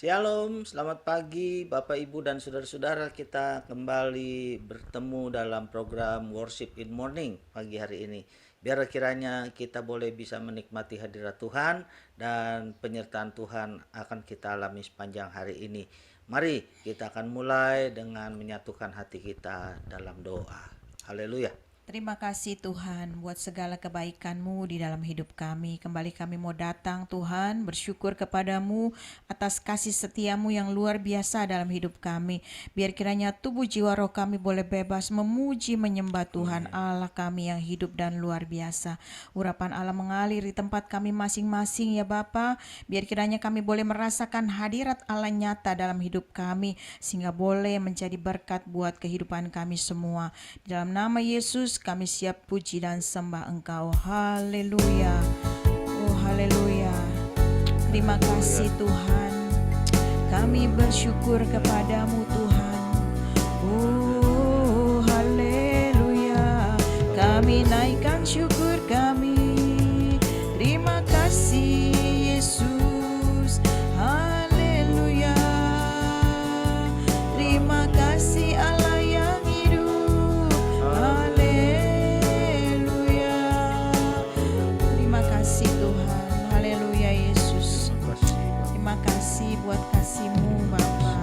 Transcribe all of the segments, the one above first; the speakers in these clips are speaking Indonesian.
Shalom, selamat pagi Bapak Ibu dan saudara-saudara. Kita kembali bertemu dalam program Worship in Morning pagi hari ini. Biar kiranya kita boleh bisa menikmati hadirat Tuhan dan penyertaan Tuhan akan kita alami sepanjang hari ini. Mari kita akan mulai dengan menyatukan hati kita dalam doa. Haleluya. Terima kasih Tuhan buat segala kebaikan-Mu di dalam hidup kami. Kembali kami mau datang Tuhan, bersyukur kepadamu atas kasih setia-Mu yang luar biasa dalam hidup kami. Biar kiranya tubuh jiwa roh kami boleh bebas memuji menyembah Tuhan Allah kami yang hidup dan luar biasa. Urapan Allah mengalir di tempat kami masing-masing ya Bapa. Biar kiranya kami boleh merasakan hadirat Allah nyata dalam hidup kami, sehingga boleh menjadi berkat buat kehidupan kami semua. Di dalam nama Yesus kami siap puji dan sembah Engkau. Haleluya. Oh haleluya. Terima kasih Tuhan. Kami bersyukur kepadamu Tuhan. Oh haleluya. Kami naikkan syukur kami. Terima kasih Yesus. Haleluya. Terima kasih Allah yang hidup. Haleluya. Terima kasih Tuhan. Haleluya Yesus. Terima kasih buat kasih-Mu Bapa.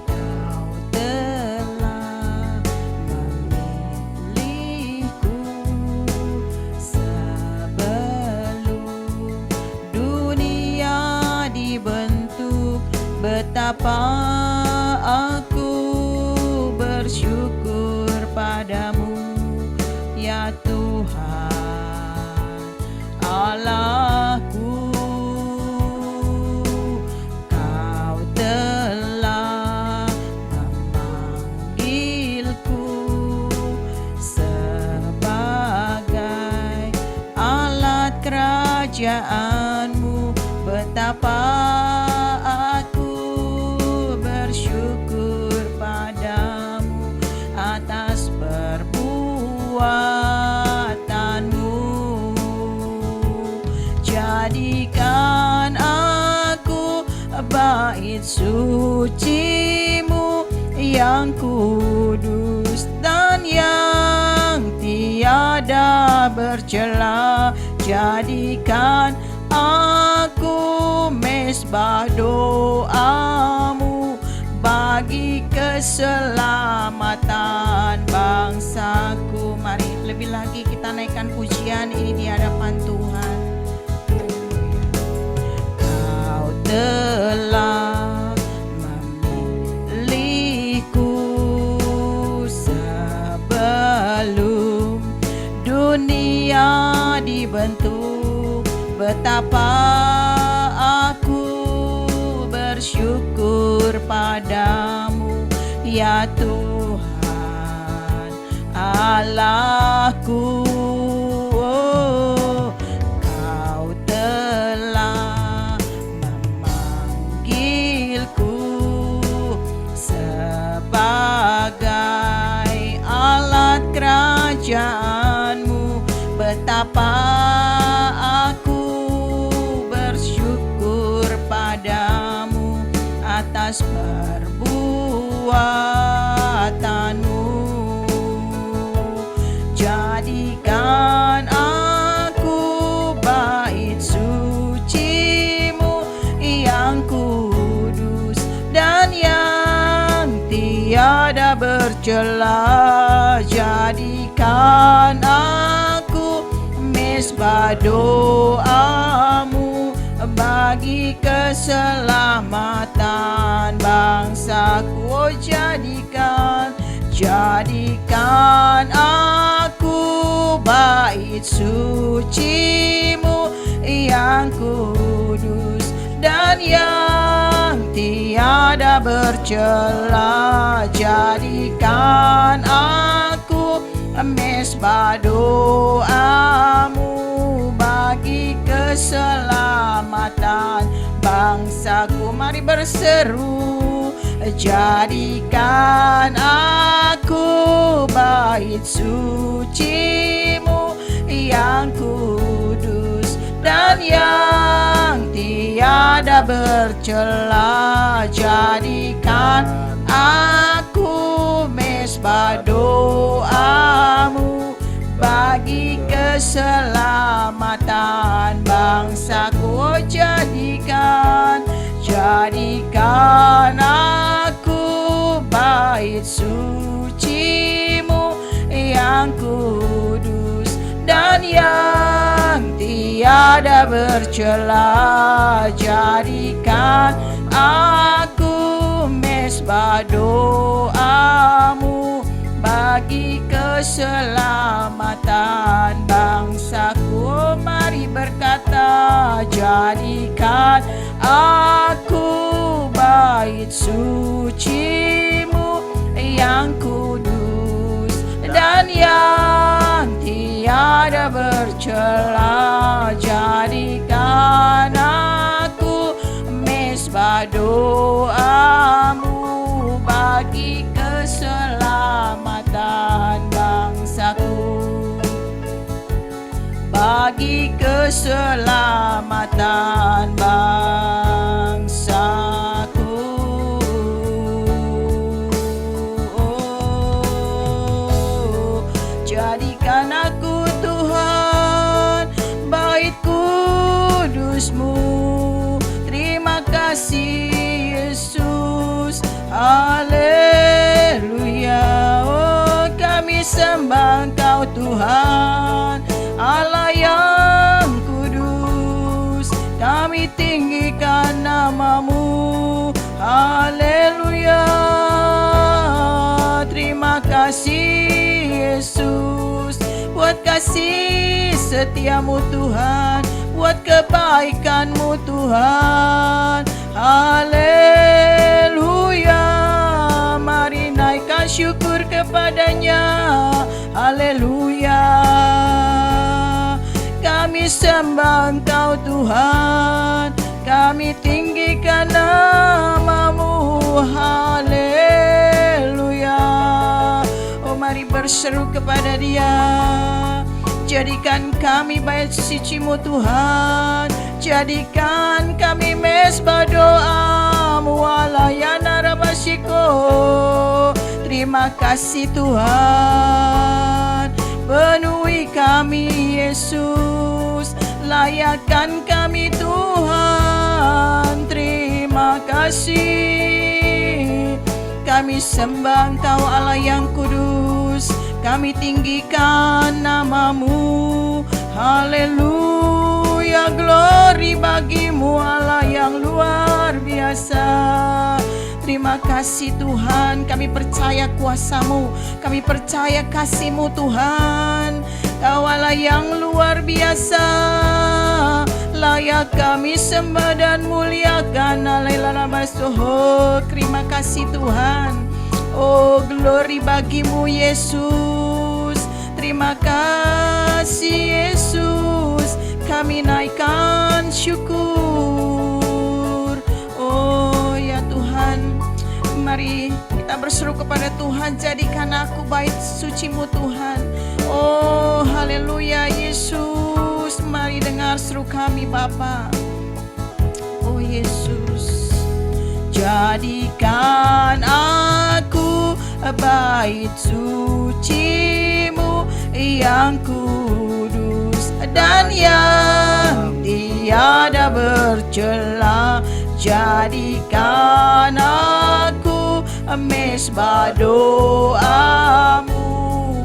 Kau telah memilihku sebelum dunia dibentuk. Betapa aku bersyukur padamu ya Tuhan Allahku. Kau telah memanggilku sebagai alat kerajaan-Mu. Betapa aku bersyukur padamu atas perbuatan-Mu. Jadikan aku bait suci-Mu yang kudus dan yang tiada bercela. Jadikan aku mesbah doa-Mu bagi keselamatan bangsaku. Mari lebih lagi kita naikkan pujian ini di hadapan Tuhan. Kau telah memilihku sebelum dunia dibentuk. Betapa aku bersyukur padamu ya Tuhan Allahku. Oh, Kau telah memanggilku sebagai alat kerajaan-Mu. Betapa aku bersyukur padamu atas perbuatan-Mu. Jadikan aku bait suci-Mu yang kudus dan yang tiada bercela. Jadikan aku mesbah doa-Mu bagi keselamatan bangsaku. Oh, jadikan aku bait suci-Mu yang kudus dan yang tiada bercela. Jadikan aku mesbah doa-Mu bagi keselamatan bangsaku. Mari berseru, jadikan aku bait suci-Mu yang kudus dan yang tiada bercela. Jadikan aku mesbah doamu bagi keselamatan bangsaku. Jadikan aku bait sucimu yang kudus dan yang tiada bercela. Jadikan aku mesbah doamu bagi keselamatan bangsaku. Mari berkata, jadikan aku bait sucimu yang kudus dan yang tiada bercela. Jadikan aku mesbah doamu bagi keselamatan bangsaku, bagi keselamatan bangsaku. Jadikan aku Tuhan bait kudus-Mu. Terima kasih Yesus, haleluya. Oh, kami sembah Engkau Tuhan, Allah yang kudus. Kami tinggikan nama-Mu, haleluya. Terima kasih Yesus buat kasih setia-Mu Tuhan, buat kebaikan-Mu Tuhan, haleluya. Mari naikkan syukur kepadanya, haleluya. Kami sembah Engkau Tuhan, kami tinggikan nama-Mu, haleluya. Oh, mari berseru kepada Dia. Jadikan kami bait suci-Mu Tuhan, jadikan kami mesbah doa-Mu, alayana rabasiko. Terima kasih Tuhan, penuhi kami Yesus, layakkan kami Tuhan. Terima kasih, kami sembah Engkau Allah yang kudus, kami tinggikan nama-Mu, haleluya. Glory bagi-Mu Allah yang luar biasa. Terima kasih Tuhan, kami percaya kuasa-Mu, kami percaya kasih-Mu Tuhan. Kau Allah yang luar biasa, layak kami sembah dan muliakan. Alailalabasuho. Terima kasih Tuhan. Oh, glory bagi-Mu Yesus. Terima kasih Yesus, kami naikkan syukur. Oh ya Tuhan, mari kita berseru kepada Tuhan, jadikan aku bait suci-Mu Tuhan. Oh haleluya Yesus, mari dengar seru kami Bapa. Oh Yesus, jadikan aku bait suci-Mu yang kudus dan yang tiada bercela. Jadikan aku mesbah doa-Mu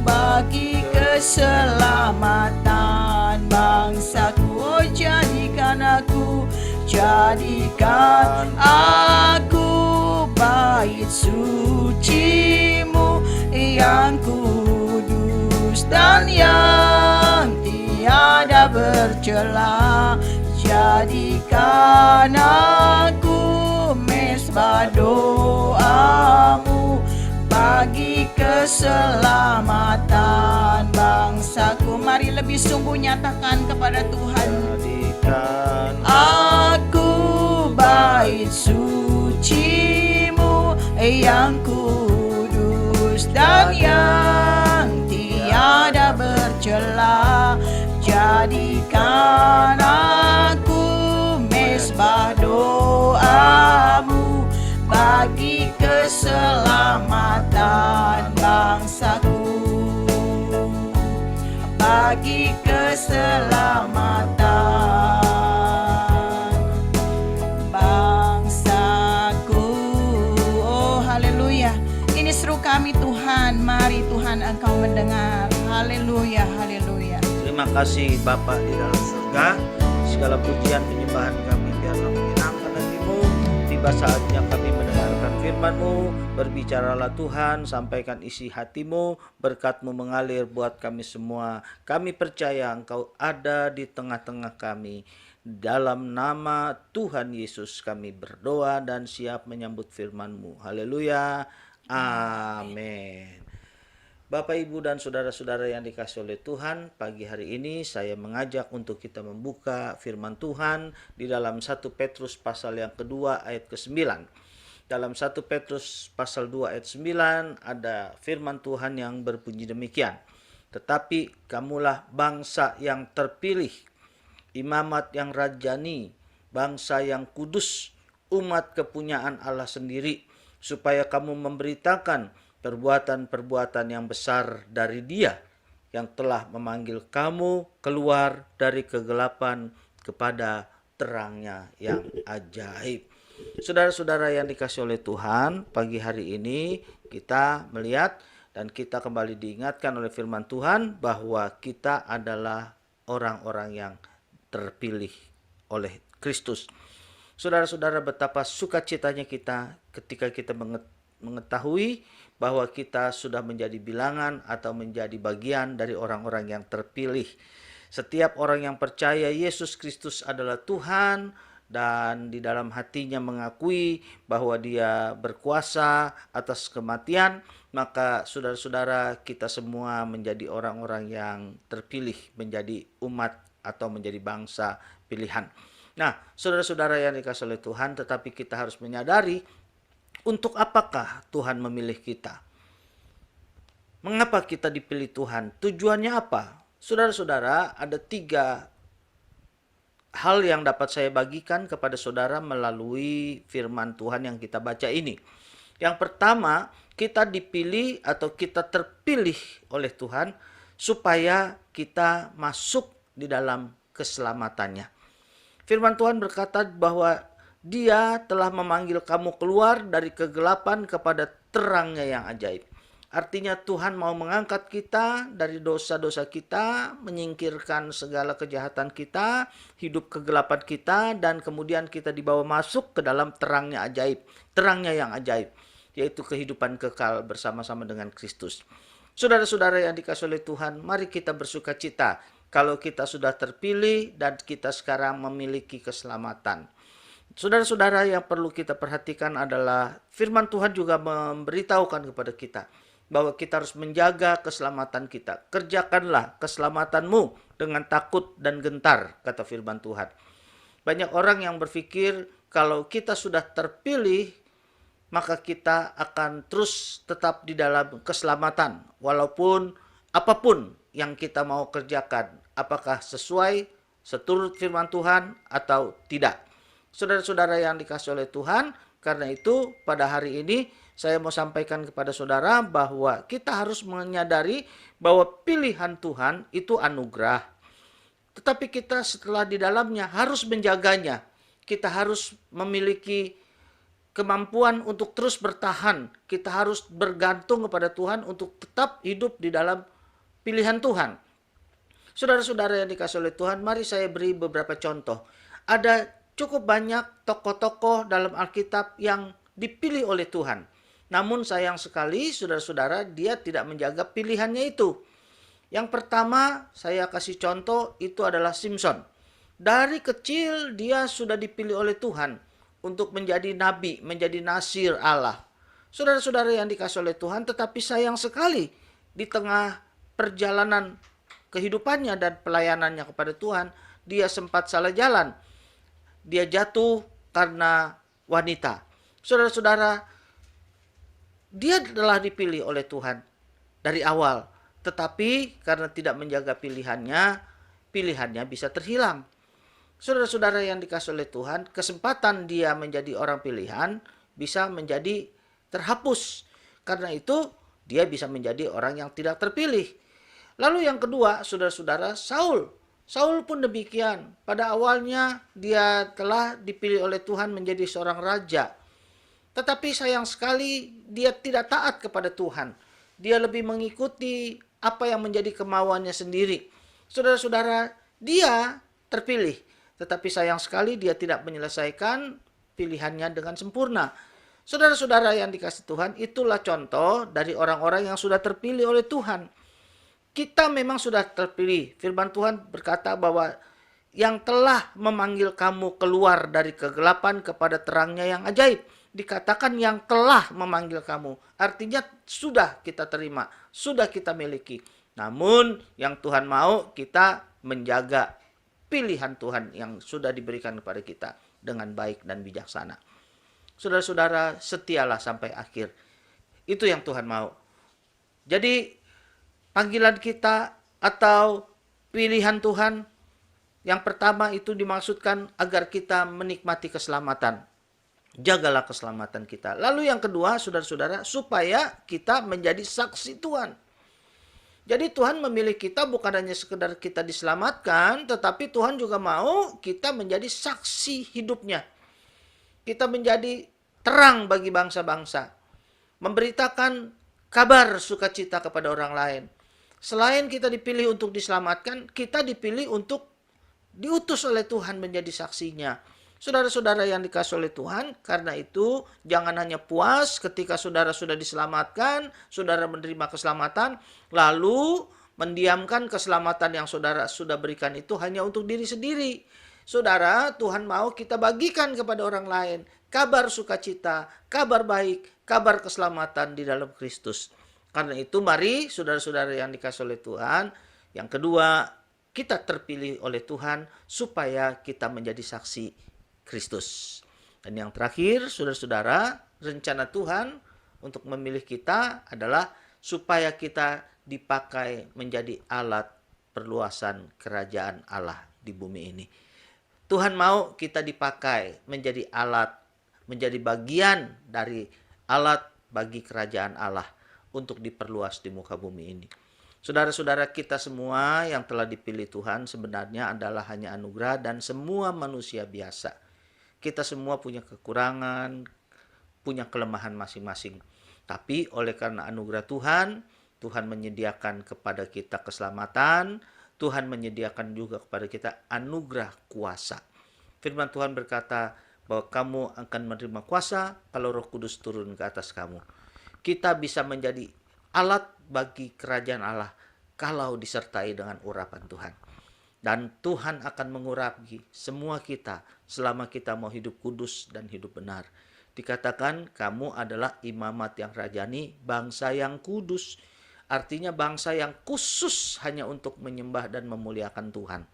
bagi keselamatan bangsaku. Oh jadikan aku bait suci-Mu yang kudus dan yang tiada bercela. Jadikan aku mesbah doa-Mu bagi keselamatan bangsaku. Mari lebih sungguh nyatakan kepada Tuhan. Jadikan aku bait suci-Mu yang kudus dan yang tiada bercela. mendengar. Haleluya, haleluya. Terima kasih Bapa di dalam surga. Segala pujian penyembahan kami biarlah menyenangkan hati-Mu. Tiba saatnya kami mendengarkan firman-Mu. Berbicaralah Tuhan, sampaikan isi hati-Mu. Berkat-Mu mengalir buat kami semua. Kami percaya Engkau ada di tengah-tengah kami. Dalam nama Tuhan Yesus kami berdoa dan siap menyambut firman-Mu. Haleluya. Amin. Bapak, Ibu, dan saudara-saudara yang dikasihi oleh Tuhan, pagi hari ini saya mengajak untuk kita membuka firman Tuhan di dalam 1 Petrus pasal yang kedua ayat ke-9. Dalam 1 Petrus pasal 2 ayat 9 ada firman Tuhan yang berbunyi demikian. Tetapi kamulah bangsa yang terpilih, imamat yang rajani, bangsa yang kudus, umat kepunyaan Allah sendiri, supaya kamu memberitakan perbuatan-perbuatan yang besar dari Dia yang telah memanggil kamu keluar dari kegelapan kepada terangnya yang ajaib. Saudara-saudara yang dikasihi oleh Tuhan, pagi hari ini kita melihat dan kita kembali diingatkan oleh firman Tuhan bahwa kita adalah orang-orang yang terpilih oleh Kristus. Saudara-saudara, betapa sukacitanya kita ketika kita mengetahui bahwa kita sudah menjadi bilangan atau menjadi bagian dari orang-orang yang terpilih. Setiap orang yang percaya Yesus Kristus adalah Tuhan dan di dalam hatinya mengakui bahwa Dia berkuasa atas kematian, maka saudara-saudara, kita semua menjadi orang-orang yang terpilih, menjadi umat atau menjadi bangsa pilihan. Nah, saudara-saudara yang dikasihi oleh Tuhan, tetapi kita harus menyadari untuk apakah Tuhan memilih kita? Mengapa kita dipilih Tuhan? Tujuannya apa? Saudara-saudara, ada 3 hal yang dapat saya bagikan kepada saudara melalui firman Tuhan yang kita baca ini. Yang pertama, kita dipilih atau kita terpilih oleh Tuhan supaya kita masuk di dalam keselamatannya. Firman Tuhan berkata bahwa Dia telah memanggil kamu keluar dari kegelapan kepada terangnya yang ajaib. Artinya Tuhan mau mengangkat kita dari dosa-dosa kita, menyingkirkan segala kejahatan kita, hidup kegelapan kita, dan kemudian kita dibawa masuk ke dalam terangnya ajaib. Terangnya yang ajaib, yaitu kehidupan kekal bersama-sama dengan Kristus. Saudara-saudara yang dikasihi oleh Tuhan, mari kita bersuka cita kalau kita sudah terpilih dan kita sekarang memiliki keselamatan. Saudara-saudara, yang perlu kita perhatikan adalah firman Tuhan juga memberitahukan kepada kita bahwa kita harus menjaga keselamatan kita. Kerjakanlah keselamatanmu dengan takut dan gentar, kata firman Tuhan. Banyak orang yang berpikir kalau kita sudah terpilih, maka kita akan terus tetap di dalam keselamatan. Walaupun apapun yang kita mau kerjakan, apakah sesuai seturut firman Tuhan atau tidak. Saudara-saudara yang dikasihi oleh Tuhan, karena itu pada hari ini saya mau sampaikan kepada saudara bahwa kita harus menyadari bahwa pilihan Tuhan itu anugerah. Tetapi kita setelah di dalamnya harus menjaganya. Kita harus memiliki kemampuan untuk terus bertahan. Kita harus bergantung kepada Tuhan untuk tetap hidup di dalam pilihan Tuhan. Saudara-saudara yang dikasihi oleh Tuhan, mari saya beri beberapa contoh. Ada cukup banyak tokoh-tokoh dalam Alkitab yang dipilih oleh Tuhan. Namun sayang sekali saudara-saudara, dia tidak menjaga pilihannya itu. Yang pertama saya kasih contoh itu adalah Simson. Dari kecil dia sudah dipilih oleh Tuhan untuk menjadi nabi, menjadi nasir Allah. Saudara-saudara yang dikasihi oleh Tuhan, tetapi sayang sekali di tengah perjalanan kehidupannya dan pelayanannya kepada Tuhan, dia sempat salah jalan. Dia jatuh karena wanita. Saudara-saudara, dia telah dipilih oleh Tuhan dari awal. Tetapi karena tidak menjaga pilihannya bisa terhilang. Saudara-saudara yang dikasihi oleh Tuhan, kesempatan dia menjadi orang pilihan bisa menjadi terhapus. Karena itu dia bisa menjadi orang yang tidak terpilih. Lalu yang kedua, saudara-saudara, Saul. Saul pun demikian. Pada awalnya dia telah dipilih oleh Tuhan menjadi seorang raja. Tetapi sayang sekali dia tidak taat kepada Tuhan. Dia lebih mengikuti apa yang menjadi kemauannya sendiri. Saudara-saudara, dia terpilih, tetapi sayang sekali dia tidak menyelesaikan pilihannya dengan sempurna. Saudara-saudara yang dikasihi Tuhan, itulah contoh dari orang-orang yang sudah terpilih oleh Tuhan. Kita memang sudah terpilih. Firman Tuhan berkata bahwa yang telah memanggil kamu keluar dari kegelapan kepada terangnya yang ajaib. Dikatakan yang telah memanggil kamu. Artinya sudah kita terima, sudah kita miliki. Namun yang Tuhan mau kita menjaga pilihan Tuhan yang sudah diberikan kepada kita dengan baik dan bijaksana. Saudara-saudara, setialah sampai akhir. Itu yang Tuhan mau. Jadi panggilan kita atau pilihan Tuhan yang pertama itu dimaksudkan agar kita menikmati keselamatan. Jagalah keselamatan kita. Lalu yang kedua, saudara-saudara, supaya kita menjadi saksi Tuhan. Jadi Tuhan memilih kita bukan hanya sekedar kita diselamatkan, tetapi Tuhan juga mau kita menjadi saksi hidupnya. Kita menjadi terang bagi bangsa-bangsa. Memberitakan kabar sukacita kepada orang lain. Selain kita dipilih untuk diselamatkan, kita dipilih untuk diutus oleh Tuhan menjadi saksinya. Saudara-saudara yang dikasihi oleh Tuhan, karena itu jangan hanya puas ketika saudara sudah diselamatkan, saudara menerima keselamatan, lalu mendiamkan keselamatan yang saudara sudah berikan itu hanya untuk diri sendiri. Saudara, Tuhan mau kita bagikan kepada orang lain kabar sukacita, kabar baik, kabar keselamatan di dalam Kristus. Karena itu mari saudara-saudara yang dikasihi oleh Tuhan, yang kedua, kita terpilih oleh Tuhan supaya kita menjadi saksi Kristus. Dan yang terakhir, saudara-saudara, rencana Tuhan untuk memilih kita adalah supaya kita dipakai menjadi alat perluasan kerajaan Allah di bumi ini. Tuhan mau kita dipakai menjadi alat, menjadi bagian dari alat bagi kerajaan Allah untuk diperluas di muka bumi ini. Saudara-saudara, kita semua yang telah dipilih Tuhan sebenarnya adalah hanya anugerah dan semua manusia biasa. Kita semua punya kekurangan, punya kelemahan masing-masing. Tapi oleh karena anugerah Tuhan, Tuhan menyediakan kepada kita keselamatan, Tuhan menyediakan juga kepada kita anugerah kuasa. Firman Tuhan berkata bahwa kamu akan menerima kuasa kalau Roh Kudus turun ke atas kamu. Kita bisa menjadi alat bagi kerajaan Allah kalau disertai dengan urapan Tuhan. Dan Tuhan akan mengurapi semua kita selama kita mau hidup kudus dan hidup benar. Dikatakan kamu adalah imamat yang rajani, bangsa yang kudus. Artinya bangsa yang khusus hanya untuk menyembah dan memuliakan Tuhan.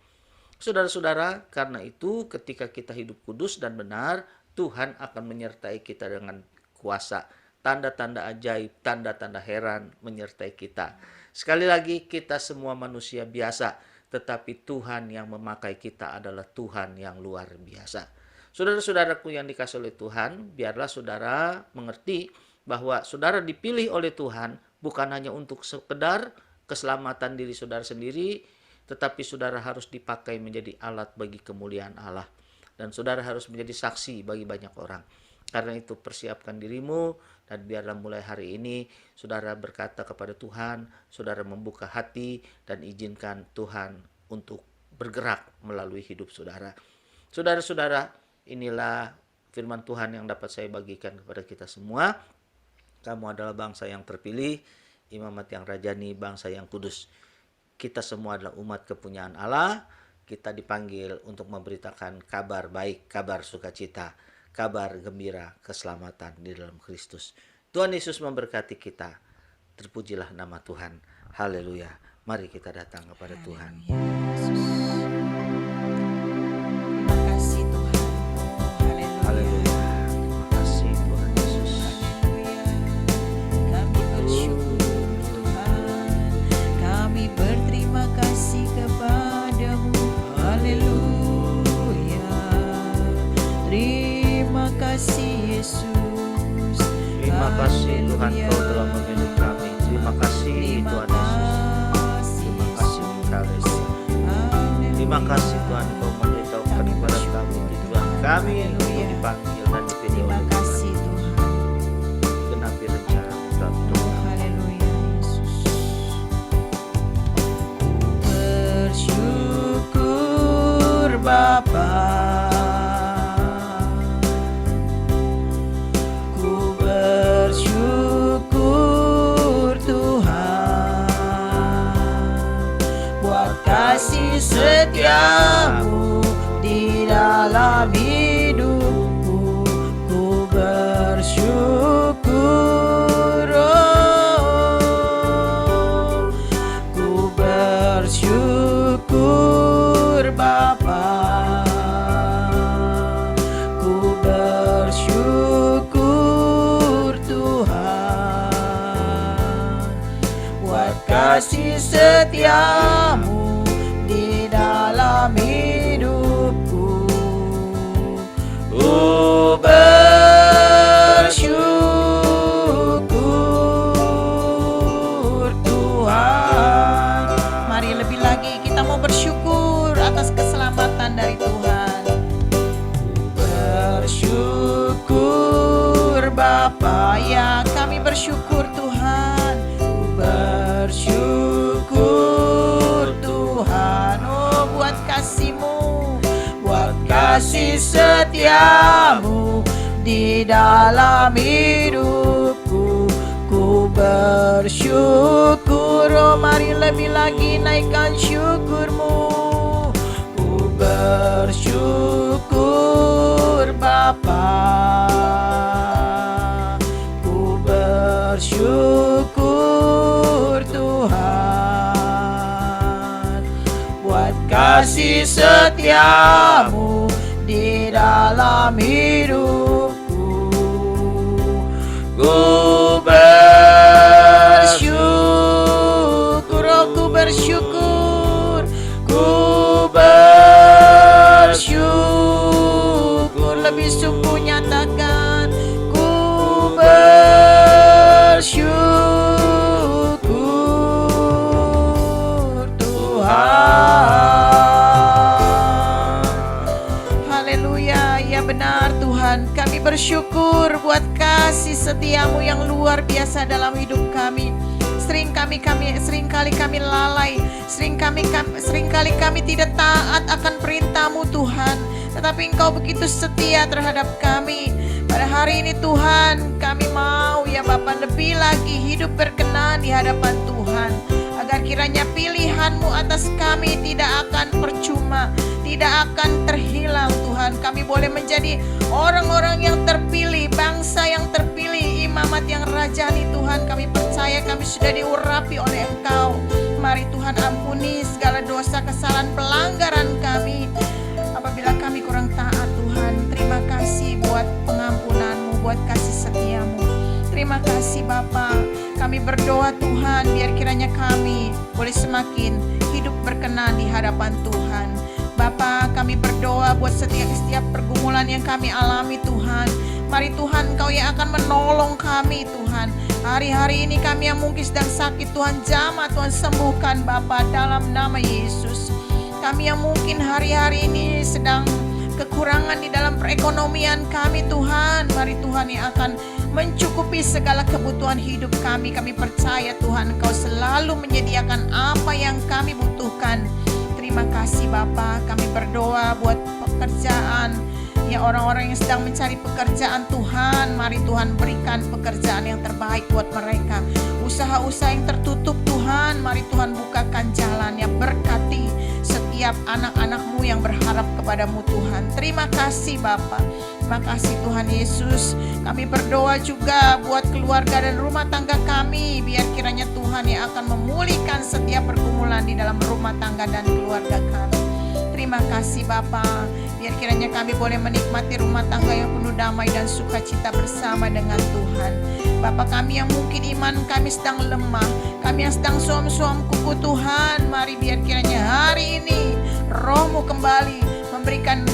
Saudara-saudara, karena itu ketika kita hidup kudus dan benar, Tuhan akan menyertai kita dengan kuasa. Tanda-tanda ajaib, tanda-tanda heran menyertai kita. Sekali lagi, kita semua manusia biasa, tetapi Tuhan yang memakai kita adalah Tuhan yang luar biasa. Saudara-saudaraku yang dikasihi oleh Tuhan, biarlah saudara mengerti bahwa saudara dipilih oleh Tuhan bukan hanya untuk sekedar keselamatan diri saudara sendiri, tetapi saudara harus dipakai menjadi alat bagi kemuliaan Allah. Dan saudara harus menjadi saksi bagi banyak orang. Karena itu persiapkan dirimu dan biarlah mulai hari ini saudara berkata kepada Tuhan, saudara membuka hati dan izinkan Tuhan untuk bergerak melalui hidup saudara. Saudara-saudara, inilah firman Tuhan yang dapat saya bagikan kepada kita semua. Kamu adalah bangsa yang terpilih, imamat yang rajani, bangsa yang kudus. Kita semua adalah umat kepunyaan Allah. Kita dipanggil untuk memberitakan kabar baik, kabar sukacita, kabar gembira, keselamatan di dalam Kristus. Tuhan Yesus memberkati kita. Terpujilah nama Tuhan. Haleluya. Mari kita datang kepada Tuhan. Terima kasih Tuhan. Haleluya. Terima kasih Tuhan Yesus. Kami bersyukur Tuhan. Kami berterima kasih kepadamu. Haleluya. Terima kasih Yesus. Terima kasih Tuhan, Kau telah memilih kami. Terima kasih Tuhan Yesus. Terima kasih. Haleluya. Terima kasih Tuhan, Kau memberitahukan kepada kami tujuan kami untuk dipanggil dan dipilih Terima oleh Tuhan. kasih Tuhan. Genapi rencana Tuhan. Haleluya Yesus. dalam hidupku. Ku bersyukur, oh, ku bersyukur Bapa, ku bersyukur Tuhan buat kasih setiamu di dalam hidupku. Ku bersyukur Tuhan. Mari lebih lagi kita mau bersyukur atas keselamatan dari Tuhan. Bersyukur Bapa, ya kami bersyukur Tuhan. Bersyukur Tuhan, oh buat kasih-Mu, buat kasih setiamu di dalam hidupku. Ku bersyukur, oh mari lebih lagi naikkan syukur-Mu. Ku bersyukur Bapa, ku bersyukur Tuhan buat kasih setiamu di dalam hidupku. Ku bersyukur, oh ku bersyukur, ku bersyukur. Lebih sungguh nyatakan, ku bersyukur Tuhan. Haleluya, ya benar Tuhan, kami bersyukur buat kasih setiamu yang luar biasa dalam hidup kami. Seringkali kami lalai, seringkali kami tidak taat akan perintah-Mu Tuhan, tetapi Engkau begitu setia terhadap kami. Pada hari ini Tuhan, kami mau ya Bapa lebih lagi hidup berkenan di hadapan Tuhan, agar kiranya pilihan-Mu atas kami tidak akan percuma, tidak akan terhilang Tuhan. Kami boleh menjadi orang-orang yang terpilih, bangsa yang terpilih, imamat yang rajani Tuhan. Kami percaya kami sudah diurapi oleh Engkau. Mari Tuhan ampuni segala dosa, kesalahan, pelanggaran kami apabila kami kurang taat Tuhan. Terima kasih buat pengampunan-Mu, buat kasih setia-Mu. Terima kasih Bapa. Kami berdoa Tuhan, biar kiranya kami boleh semakin hidup berkenan di hadapan Tuhan. Bapa, kami berdoa buat setiap pergumulan yang kami alami Tuhan. Mari Tuhan, Engkau yang akan menolong kami Tuhan. Hari-hari ini kami yang mungkin sedang sakit Tuhan, jamah Tuhan, sembuhkan Bapa dalam nama Yesus. Kami yang mungkin hari-hari ini sedang kekurangan di dalam perekonomian kami Tuhan, mari Tuhan yang akan mencukupi segala kebutuhan hidup kami. Kami percaya Tuhan, Engkau selalu menyediakan apa yang kami butuhkan. Terima kasih Bapa. Kami berdoa buat pekerjaan, ya orang-orang yang sedang mencari pekerjaan Tuhan, mari Tuhan berikan pekerjaan yang terbaik buat mereka. Usaha-usaha yang tertutup Tuhan, mari Tuhan bukakan jalannya. Berkati setiap anak-anak-Mu yang berharap kepada-Mu Tuhan. Terima kasih Bapa. Terima kasih Tuhan Yesus. Kami berdoa juga buat keluarga dan rumah tangga kami, biar kiranya Tuhan yang akan memulihkan setiap pergumulan di dalam rumah tangga dan keluarga kami. Terima kasih Bapa, biar kiranya kami boleh menikmati rumah tangga yang penuh damai dan sukacita bersama dengan Tuhan. Bapa, kami yang mungkin iman kami sedang lemah, kami yang sedang suam-suam kuku Tuhan, mari biar kiranya hari ini Roh-Mu kembali memberikan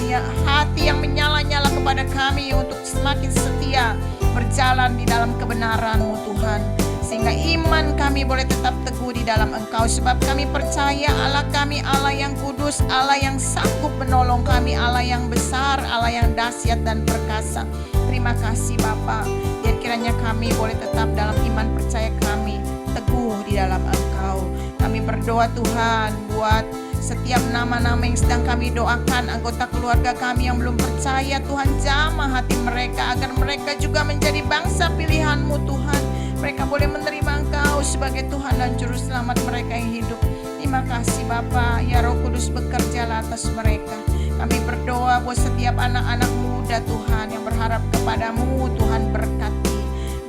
hati yang menyala-nyala kepada kami untuk semakin setia berjalan di dalam kebenaran-Mu Tuhan, sehingga iman kami boleh tetap teguh di dalam Engkau. Sebab kami percaya Allah kami Allah yang kudus, Allah yang sanggup menolong kami, Allah yang besar, Allah yang dahsyat dan perkasa. Terima kasih Bapa, biar kiranya kami boleh tetap dalam iman percaya kami teguh di dalam Engkau. Kami berdoa Tuhan buat setiap nama-nama yang sedang kami doakan, anggota keluarga kami yang belum percaya Tuhan, jamah hati mereka agar mereka juga menjadi bangsa pilihan-Mu Tuhan. Mereka boleh menerima Engkau sebagai Tuhan dan Juru Selamat mereka yang hidup. Terima kasih Bapa, ya Roh Kudus bekerjalah atas mereka. Kami berdoa buat setiap anak-anak muda Tuhan yang berharap kepadamu, Tuhan berkati.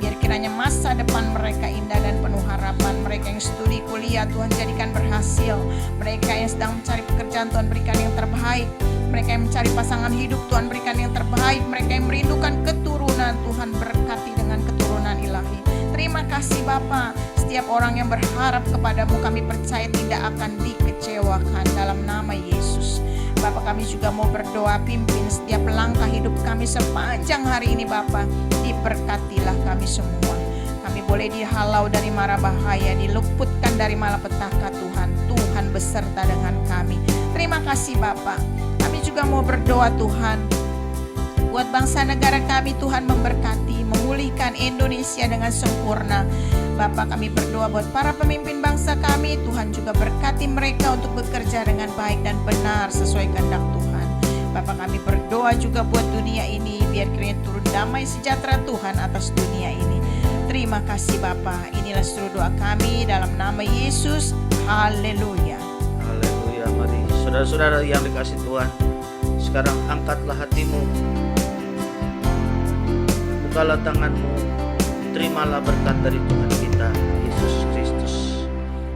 Biar kiranya masa depan mereka indah dan penuh harapan. Mereka yang studi kuliah Tuhan jadikan berhasil. Mereka yang sedang mencari pekerjaan Tuhan berikan yang terbaik. Mereka yang mencari pasangan hidup Tuhan berikan yang terbaik. Mereka yang merindukan keturunan Tuhan berkati dengan keturunan ilahi. Terima kasih Bapa. Setiap orang yang berharap kepadamu kami percaya tidak akan dikecewakan dalam nama Yesus. Bapak, kami juga mau berdoa pimpin setiap langkah hidup kami sepanjang hari ini Bapak. Diberkatilah kami semua. Kami boleh dihalau dari mara bahaya, diluputkan dari malapetaka Tuhan. Tuhan beserta dengan kami. Terima kasih Bapak. Kami juga mau berdoa Tuhan buat bangsa negara kami, Tuhan memberkati, memulihkan Indonesia dengan sempurna. Bapak, kami berdoa buat para pemimpin bangsa kami, Tuhan juga berkati mereka untuk bekerja dengan baik dan benar sesuai kehendak Tuhan. Bapak, kami berdoa juga buat dunia ini, biar kiranya turun damai sejahtera Tuhan atas dunia ini. Terima kasih Bapak, inilah seluruh doa kami dalam nama Yesus. Haleluya. Haleluya. Mari saudara-saudara yang dikasih Tuhan, sekarang angkatlah hatimu, bukalah tanganmu, terimalah berkat dari Tuhan kita Yesus Kristus.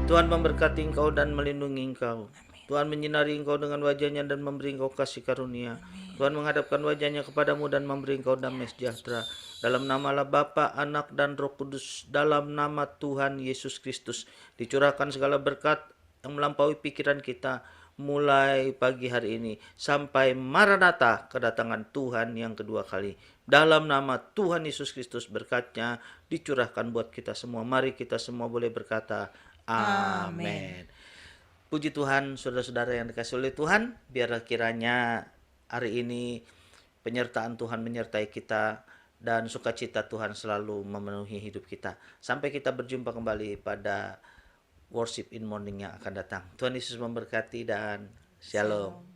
Tuhan memberkati engkau dan melindungi engkau. Tuhan menyinari engkau dengan wajahnya dan memberi engkau kasih karunia. Tuhan menghadapkan wajahnya kepadamu dan memberi engkau damai sejahtera. Dalam nama Allah Bapa, Anak dan Roh Kudus, dalam nama Tuhan Yesus Kristus, dicurahkan segala berkat yang melampaui pikiran kita mulai pagi hari ini sampai Maranatha, kedatangan Tuhan yang kedua kali. Dalam nama Tuhan Yesus Kristus, berkatnya dicurahkan buat kita semua. Mari kita semua boleh berkata amin. Puji Tuhan, saudara-saudara yang dikasih oleh Tuhan, biarlah kiranya hari ini penyertaan Tuhan menyertai kita dan sukacita Tuhan selalu memenuhi hidup kita. Sampai kita berjumpa kembali pada Worship in Morning yang akan datang. Tuhan Yesus memberkati dan shalom.